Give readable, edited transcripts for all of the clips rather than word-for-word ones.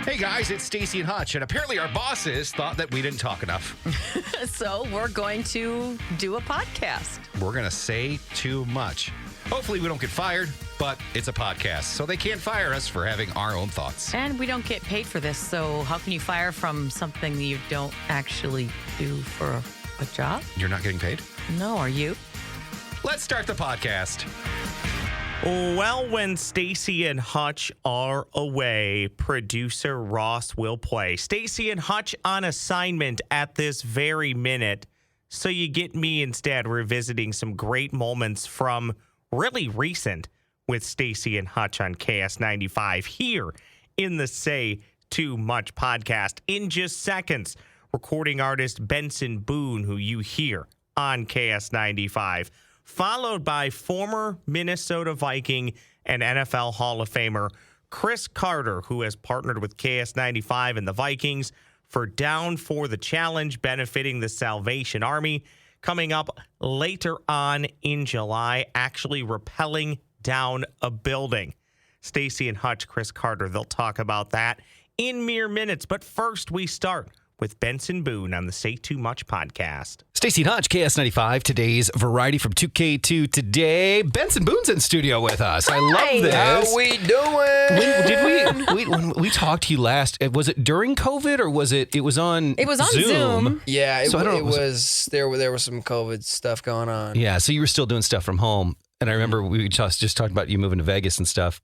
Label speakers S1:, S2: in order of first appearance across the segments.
S1: Hey guys, it's Staci Hutch, and apparently our bosses thought that we didn't talk enough.
S2: So we're going to do a podcast.
S1: We're going to say too much. Hopefully we don't get fired, but it's a podcast, so they can't fire us for having our own thoughts.
S2: And we don't get paid for this, so how can you fire from something you don't actually do for a job?
S1: You're not getting paid?
S2: No, are you?
S1: Let's start the podcast.
S3: Well, when Staci and Hutch are away, producer Ross will play. Staci and Hutch on assignment at this very minute. So you get me instead revisiting some great moments from really recent with Staci and Hutch on KS95 here in the Say Too Much podcast. In just seconds, recording artist Benson Boone, who you hear on KS95. Followed by former Minnesota Viking and NFL Hall of Famer Cris Carter, who has partnered with KS95 and the Vikings for Down for the Challenge, benefiting the Salvation Army. Coming up later on in July, actually rappelling down a building. Staci and Hutch, Cris Carter, they'll talk about that in mere minutes. But first, we start with Benson Boone on the Say Too Much podcast.
S1: Staci Hutch, KS95, today's variety from 2K2 today. Benson Boone's in studio with us. I love this.
S4: How we doing?
S1: When we talked to you last, was it during COVID or was it was on
S2: It was on Zoom.
S4: Yeah,
S1: So I don't know,
S4: it was there was some COVID stuff going on.
S1: Yeah, so you were still doing stuff from home. And I remember we just talked about you moving to Vegas and stuff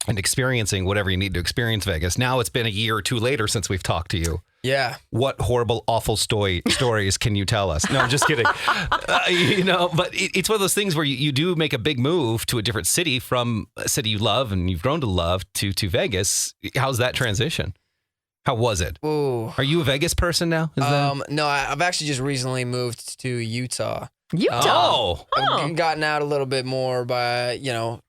S1: and experiencing whatever you need to experience Vegas. Now it's been a year or two later since we've talked to you.
S4: Yeah.
S1: What horrible, awful stories can you tell us? No, I'm just kidding. But it's one of those things where you do make a big move to a different city from a city you love and you've grown to love to Vegas. How's that transition? How was it?
S4: Ooh.
S1: Are you a Vegas person now?
S4: No, I've actually just recently moved to Utah.
S1: Oh.
S4: I've gotten out a little bit more by,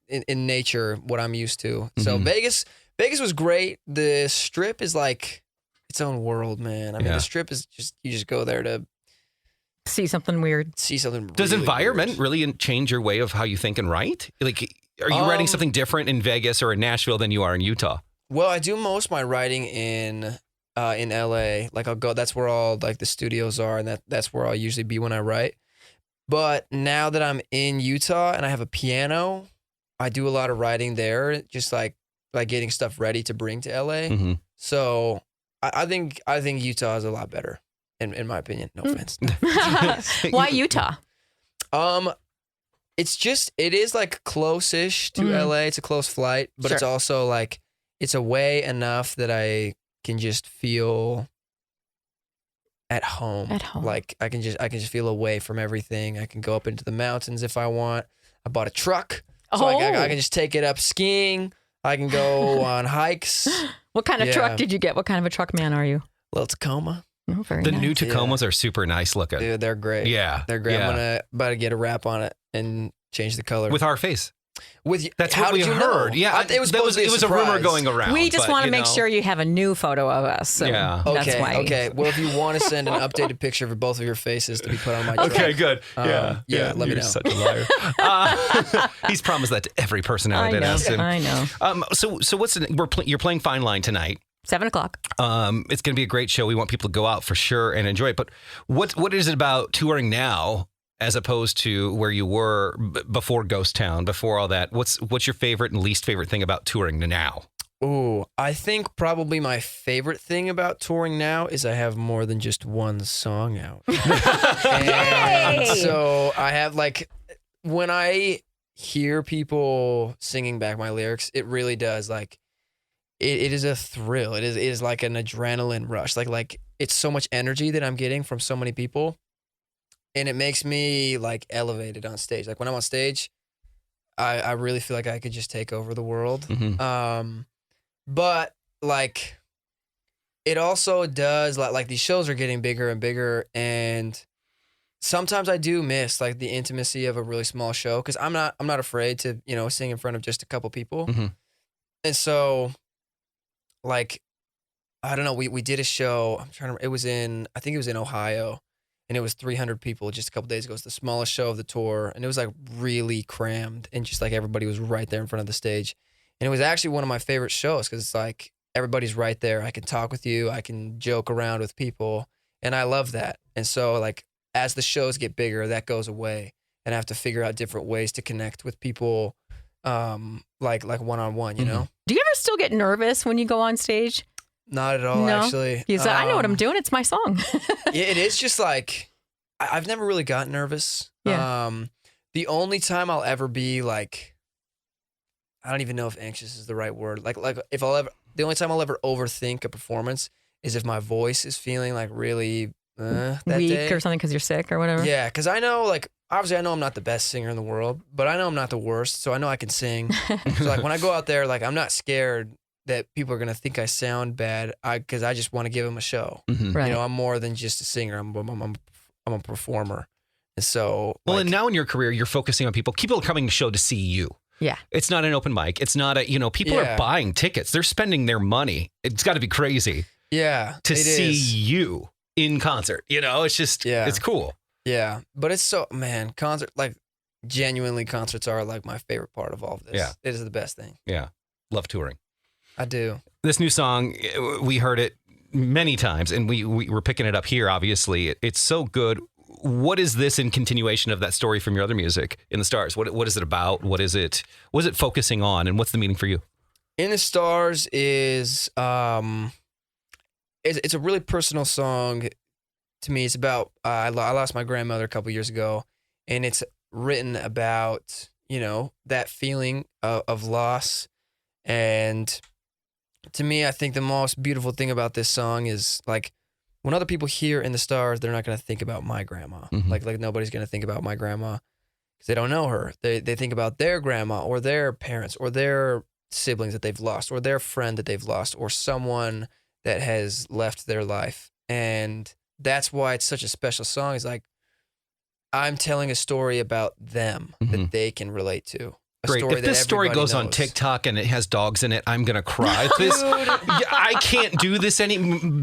S4: in nature, what I'm used to. So Vegas was great. The Strip is like its own world, man. I mean, the Strip is you just go there to
S2: See something weird.
S4: see something.
S1: Does
S4: really
S1: environment
S4: weird.
S1: really change your way of how you think and write? Like, are you writing something different in Vegas or in Nashville than you are in Utah?
S4: Well, I do most of my writing in LA. Like I'll go. That's where all like the studios are, and that's where I'll usually be when I write. But now that I'm in Utah and I have a piano, I do a lot of writing there, just like getting stuff ready to bring to LA.
S1: Mm-hmm.
S4: So I think Utah is a lot better, in my opinion. No offense.
S2: Why Utah?
S4: It is like close-ish to LA. It's a close flight, but it's also like it's away enough that I can just feel at home. Like I can just feel away from everything. I can go up into the mountains if I want. I bought a truck, so I can just take it up skiing. I can go on hikes.
S2: What kind of truck did you get? What kind of a truck man are you?
S4: Little Tacoma.
S2: Oh, very
S1: The
S2: nice.
S1: new Tacomas are super nice looking.
S4: Dude, they're great.
S1: Yeah.
S4: They're great.
S1: Yeah.
S4: I'm about to get a wrap on it and change the color.
S1: With our face.
S4: That's
S1: what we heard.
S4: Know?
S1: Yeah,
S4: it was a
S1: rumor
S4: surprise.
S1: going around.
S2: We just want to make
S1: know.
S2: sure you have a new photo of us. So
S1: Yeah.
S2: that's why.
S4: Okay. Well, if you want to send an updated picture of both of your faces to be put on my truck.
S1: Okay, good.
S4: Yeah, let me
S1: You're
S4: know.
S1: such a liar. He's promised that to every personality that asks him.
S2: I know.
S1: So what's you're playing Fine Line tonight.
S2: 7:00.
S1: It's going to be a great show. We want people to go out for sure and enjoy it. But what is it about touring now as opposed to where you were before Ghost Town, before all that? What's your favorite and least favorite thing about touring now?
S4: Ooh, I think probably my favorite thing about touring now is I have more than just one song out. And so I have when I hear people singing back my lyrics, it really does it is a thrill. It is like an adrenaline rush. Like it's so much energy that I'm getting from so many people. And it makes me elevated on stage. Like when I'm on stage, I really feel like I could just take over the world.
S1: Mm-hmm.
S4: But it also does these shows are getting bigger and bigger, and sometimes I do miss the intimacy of a really small show because I'm not afraid to sing in front of just a couple people.
S1: Mm-hmm.
S4: And so I don't know, we did a show. I think it was in Ohio. And it was 300 people just a couple days ago. It's the smallest show of the tour. And it was really crammed. And just everybody was right there in front of the stage. And it was actually one of my favorite shows because it's everybody's right there. I can talk with you. I can joke around with people, and I love that. And so, like, as the shows get bigger, that goes away, and I have to figure out different ways to connect with people, like one-on-one, you know?
S2: Do you ever still get nervous when you go on stage?
S4: Not at all, actually.
S2: You say, I know what I'm doing. It's my song.
S4: It is just like, I've never really gotten nervous.
S2: Yeah.
S4: The only time I'll ever be like, I don't even know if anxious is the right word. Like the only time I'll ever overthink a performance is if my voice is feeling like really that
S2: weak
S4: day.
S2: or something because you're sick or whatever.
S4: Yeah, because I know, like, obviously I know I'm not the best singer in the world, but I know I'm not the worst, so I know I can sing. So like when I go out there, like, I'm not scared that people are gonna think I sound bad, because I just want to give them a show.
S2: Right.
S4: You know, I'm more than just a singer. I'm a performer. And so,
S1: Well,
S4: like,
S1: and now in your career, you're focusing on people. People are coming to show to see you.
S2: Yeah.
S1: It's not an open mic. It's not people are buying tickets. They're spending their money. It's got to be crazy
S4: yeah,
S1: to
S4: it
S1: see
S4: is.
S1: you in concert. It's just, it's cool.
S4: Yeah, but it's so, man, genuinely concerts are like my favorite part of all of this.
S1: Yeah.
S4: It is the best thing.
S1: Yeah. Love touring.
S4: I do.
S1: This new song, we heard it many times, and we were picking it up here, obviously. It's so good. What is this in continuation of that story from your other music, In the Stars? What is it about? What is it focusing on, and what's the meaning for you?
S4: In the Stars is it's a really personal song to me. It's about I lost my grandmother a couple years ago, and it's written about, that feeling of loss. And to me, I think the most beautiful thing about this song is, like, when other people hear In the Stars, they're not going to think about my grandma.
S1: Mm-hmm.
S4: Like nobody's going to think about my grandma because they don't know her. They think about their grandma or their parents or their siblings that they've lost or their friend that they've lost or someone that has left their life. And that's why it's such a special song. Is like, I'm telling a story about them that they can relate to.
S1: Great. If this story goes on TikTok and it has dogs in it, I'm going to cry. I can't do this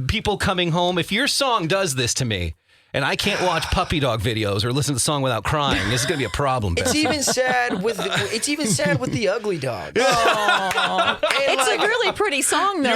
S1: people coming home. If your song does this to me and I can't watch puppy dog videos or listen to the song without crying, this is going to be a problem.
S4: It's even sad with the ugly dogs.
S2: It's a really pretty song, though.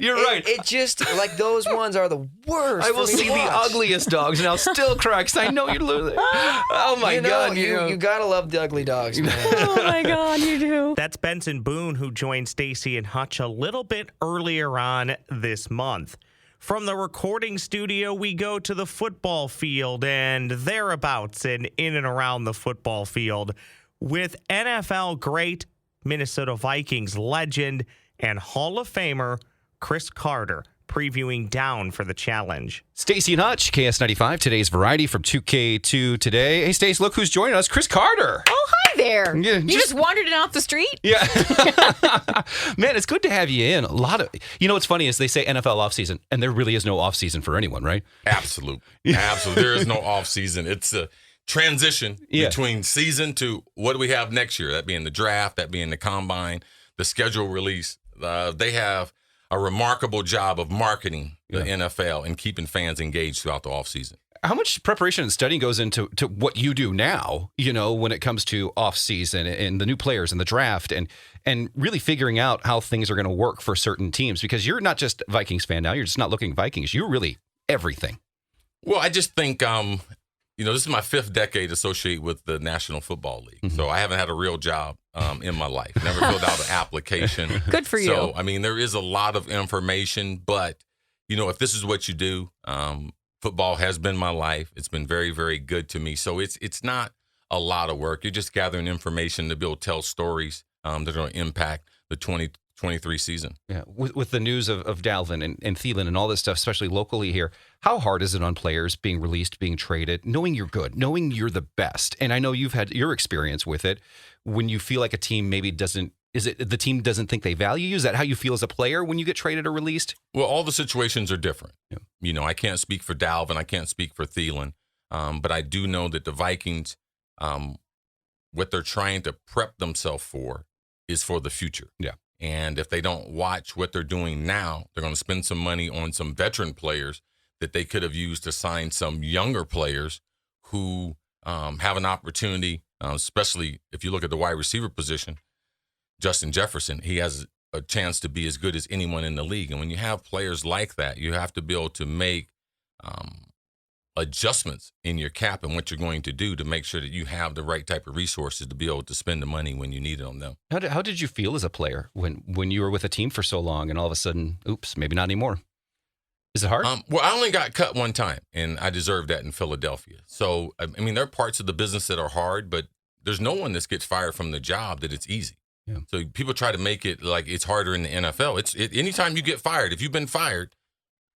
S1: You're right.
S4: It just, like, those ones are the worst.
S1: I will see the ugliest dogs and I'll still cry because I know you're losing. Oh my God.
S4: You gotta love the ugly dogs, man.
S2: Oh my God, you do.
S3: That's Benson Boone, who joined Staci and Hutch a little bit earlier on this month. From the recording studio, we go to the football field and thereabouts and in and around the football field with NFL great, Minnesota Vikings legend, and Hall of Famer Cris Carter previewing Down for the Challenge.
S1: Staci and Hutch, KS95, today's variety from 2K2 today. Hey, Stace, look who's joining us, Cris Carter.
S2: Oh, hi there.
S1: Yeah,
S2: you just wandered in off the street?
S1: Yeah. Man, it's good to have you in. What's funny is they say NFL offseason, and there really is no offseason for anyone, right?
S5: Absolute. Absolutely. There is no offseason. It's a transition between season to what do we have next year? That being the draft, that being the combine, the schedule release. They have a remarkable job of marketing the NFL and keeping fans engaged throughout the offseason.
S1: How much preparation and studying goes into what you do now, when it comes to offseason and the new players and the draft and really figuring out how things are going to work for certain teams? Because you're not just a Vikings fan now. You're just not looking at Vikings. You're really everything.
S5: Well, I just think, this is my 5th decade associated with the National Football League. Mm-hmm. So I haven't had a real job in my life. Never filled out an application.
S2: Good for you.
S5: So, there is a lot of information, but, if this is what you do, football has been my life. It's been very, very good to me. So it's not a lot of work. You're just gathering information to be able to tell stories that are going to impact the 2023 season.
S1: Yeah, with the news of Dalvin and Thielen and all this stuff, especially locally here, how hard is it on players being released, being traded, knowing you're good, knowing you're the best? And I know you've had your experience with it when you feel like a team maybe doesn't. Is it the team doesn't think they value you? Is that how you feel as a player when you get traded or released?
S5: Well, all the situations are different.
S1: Yeah.
S5: I can't speak for Dalvin. I can't speak for Thielen. But I do know that the Vikings, what they're trying to prep themselves for is for the future.
S1: Yeah.
S5: And if they don't watch what they're doing now, they're going to spend some money on some veteran players that they could have used to sign some younger players who have an opportunity, especially if you look at the wide receiver position. Justin Jefferson, he has a chance to be as good as anyone in the league. And when you have players like that, you have to be able to make adjustments in your cap and what you're going to do to make sure that you have the right type of resources to be able to spend the money when you need it on them.
S1: How did you feel as a player when you were with a team for so long and all of a sudden, oops, maybe not anymore? Is it hard?
S5: Well, I only got cut one time, and I deserved that in Philadelphia. So, I mean, there are parts of the business that are hard, but there's no one that gets fired from the job that it's easy.
S1: Yeah.
S5: So people try to make it like it's harder in the NFL. Anytime you get fired, if you've been fired,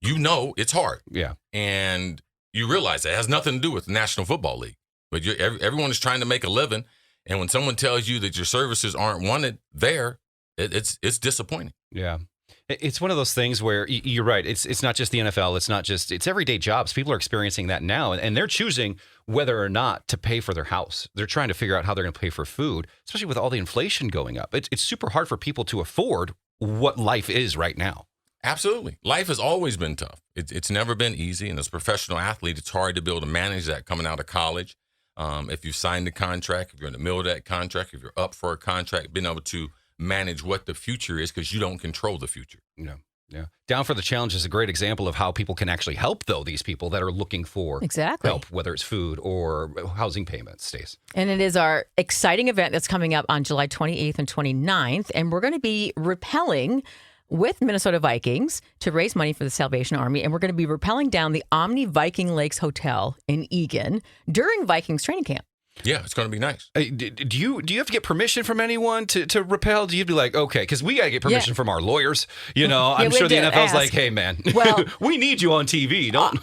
S5: you know it's hard.
S1: Yeah.
S5: And you realize it has nothing to do with the National Football League. But everyone is trying to make a living, and when someone tells you that your services aren't wanted there, it's disappointing.
S1: Yeah. It's one of those things where you're right. It's not just the NFL. It's everyday jobs. People are experiencing that now, and they're choosing whether or not to pay for their house. They're trying to figure out how they're going to pay for food, especially with all the inflation going up. It's super hard for people to afford what life is right now.
S5: Absolutely. Life has always been tough. It's never been easy. And as a professional athlete, it's hard to be able to manage that coming out of college. If you've signed a contract, if you're in the middle of that contract, if you're up for a contract, being able to manage what the future is because you don't control the future.
S1: Yeah. Yeah. Down for the Challenge is a great example of how people can actually help, though, these people that are looking for help, whether it's food or housing payments, Stace.
S2: And it is our exciting event that's coming up on July 28th and 29th. And we're going to be rappelling with Minnesota Vikings to raise money for the Salvation Army. And we're going to be rappelling down the Omni Viking Lakes Hotel in Eagan during Vikings training camp.
S5: Yeah, it's going to be nice.
S1: Do you have to get permission from anyone to rappel? Do you be like, okay, because we got to get permission from our lawyers. You know, I'm sure the NFL's like, hey, man,
S2: well,
S1: we need you on TV. Don't.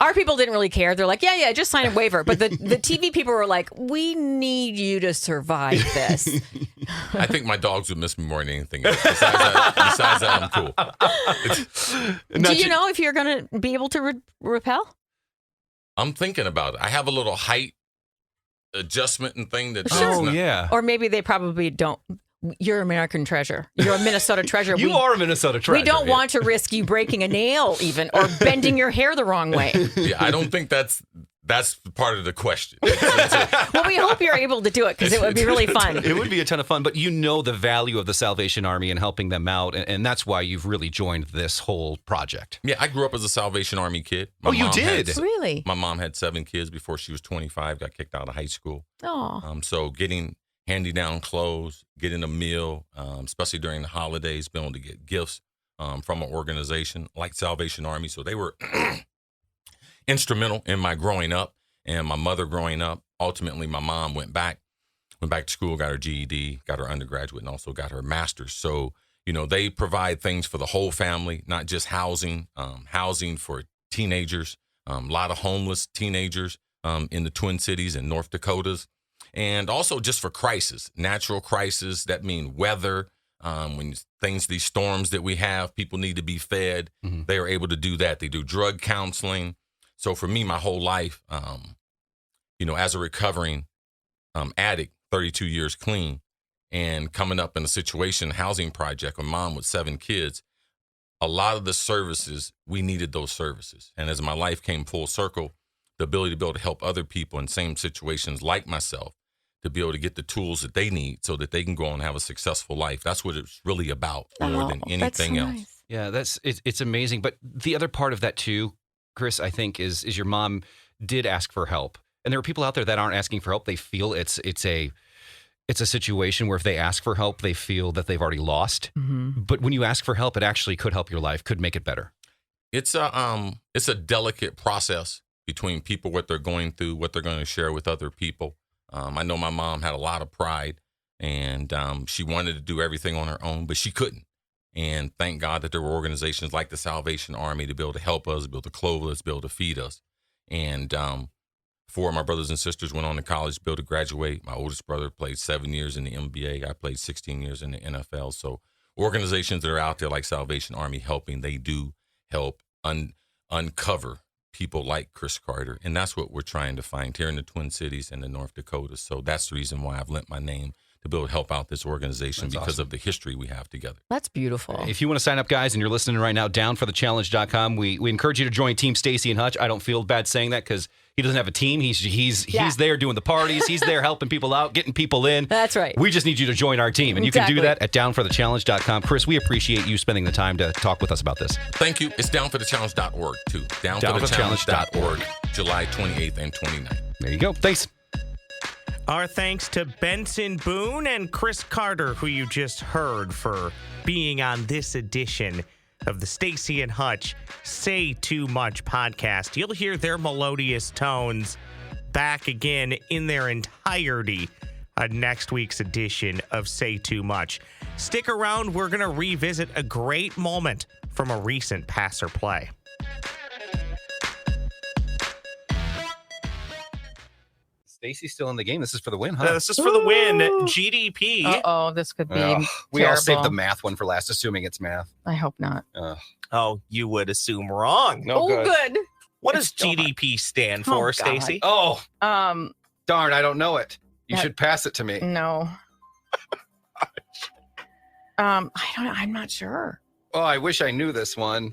S2: Our people didn't really care. They're like, yeah, just sign a waiver. But the TV people were like, we need you to survive this.
S5: I think my dogs would miss me more than anything else. Besides that, I'm cool.
S2: Do you know if you're going to be able to rappel?
S5: I'm thinking about it. I have a little height adjustment and thing that
S1: yeah,
S2: or maybe they probably don't. You're American treasure. You're a Minnesota treasure.
S1: You are a Minnesota treasure.
S2: We don't want to risk you breaking a nail even or bending your hair the wrong way.
S5: Yeah, I don't think that's part of the question.
S2: Well, we hope you're able to do it because it would be really fun.
S1: It would be a ton of fun, but you know the value of the Salvation Army and helping them out, and that's why you've really joined this whole project.
S5: Yeah, I grew up as a Salvation Army kid.
S1: You did?
S2: Really?
S5: My mom had 7 kids before she was 25, got kicked out of high school.
S2: Oh.
S5: So getting handy-down clothes, getting a meal, especially during the holidays, being able to get gifts from an organization like Salvation Army. So they were instrumental in my growing up and my mother growing up. Ultimately, my mom went back to school, got her GED, got her undergraduate, and also got her master's. So, you know, they provide things for the whole family, not just housing, housing for teenagers, a lot of homeless teenagers in the Twin Cities and North Dakotas, and also just for crisis, natural crisis. That mean weather. When these storms that we have, people need to be fed. Mm-hmm. They are able to do that. They do drug counseling. So for me, my whole life, you know, as a recovering addict, 32 years clean, and coming up in a situation, housing project, with mom with 7 kids, a lot of the services, we needed those services. And as my life came full circle, the ability to be able to help other people in same situations like myself, to be able to get the tools that they need so that they can go on and have a successful life. That's what it's really about more than anything else.
S2: Nice.
S1: Yeah, it's amazing. But the other part of that too, Cris, I think is your mom did ask for help. And there are people out there that aren't asking for help. They feel it's a situation where if they ask for help, they feel that they've already lost. Mm-hmm. But when you ask for help, it actually could help your life, could make it better.
S5: It's a delicate process between people, what they're going through, what they're going to share with other people. I know my mom had a lot of pride, and she wanted to do everything on her own, but she couldn't. And thank God that there were organizations like the Salvation Army to be able to help us, be able to clothe us, be able to feed us. And 4 of my brothers and sisters went on to college, be able to graduate. My oldest brother played 7 years in the NBA. I played 16 years in the NFL. So organizations that are out there like Salvation Army helping, they do help uncover people like Cris Carter. And that's what we're trying to find here in the Twin Cities and the North Dakota. So that's the reason why I've lent my name to be able to help out this organization. That's because awesome. Of the history we have together.
S2: That's beautiful.
S1: If you want to sign up, guys, and you're listening right now, downforthechallenge.com, we encourage you to join Team Staci and Hutch. I don't feel bad saying that because He doesn't have a team. He's there doing the parties. He's there helping people out, getting people in.
S2: That's right.
S1: We just need you to join our team. And you can do that at downforthechallenge.com. Chris, we appreciate you spending the time to talk with us about this.
S5: Thank you. It's downforthechallenge.org, too. Downforthechallenge.org, July 28th and 29th.
S1: There you go. Thanks.
S3: Our thanks to Benson Boone and Cris Carter, who you just heard, for being on this edition of the Staci and Hutch Say Too Much podcast. You'll hear their melodious tones back again in their entirety on next week's edition of Say Too Much. Stick around. We're going to revisit a great moment from a recent pass or play.
S1: Staci's still in the game. This is for the win, huh?
S3: This is for the win. GDP.
S2: Uh-oh, this could be
S1: we all saved
S2: terrible.
S1: the math one for last, assuming it's math.
S2: I hope not.
S3: Oh, you would assume wrong.
S1: No
S2: good.
S3: What does GDP stand for,
S2: God.
S3: Staci?
S1: Oh,
S2: Um,
S1: darn, I don't know it. You should pass it to me.
S2: no. I don't know. I'm not sure.
S1: Oh, I wish I knew this one.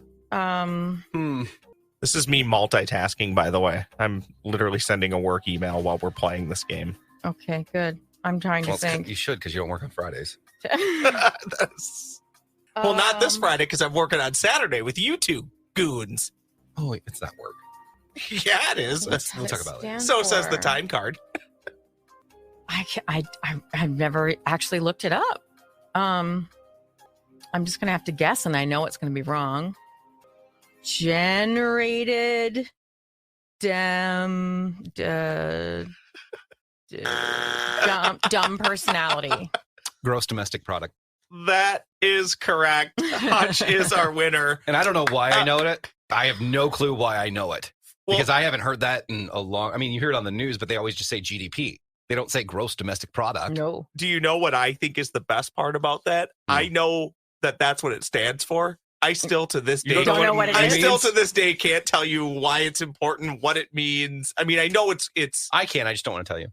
S3: This is me multitasking, by the way. I'm literally sending a work email while we're playing this game.
S2: Okay, good. I'm trying to
S1: Well,
S2: think.
S1: you should, because you don't work on Fridays.
S3: Well, not this Friday, because I'm working on Saturday with you two goons.
S1: Oh, wait, it's not work.
S3: Yeah, it is.
S1: We'll talk about it.
S3: So says the time card.
S2: I've never actually looked it up. I'm just gonna have to guess, and I know it's gonna be wrong. Generated dumb personality.
S1: Gross domestic product.
S3: That is correct. Hutch is our winner.
S1: And I don't know why I know it. I have no clue why I know it. Because I haven't heard that in a long... I mean, you hear it on the news, but they always just say GDP. They don't say gross domestic product.
S2: No.
S3: Do you know what I think is the best part about that? I know that that's what it stands for. I still to this day
S2: don't know what it
S3: I
S2: is?
S3: still to this day can't tell you why it's important, what it means. I mean, I know it's
S1: I can. I just don't want to tell you.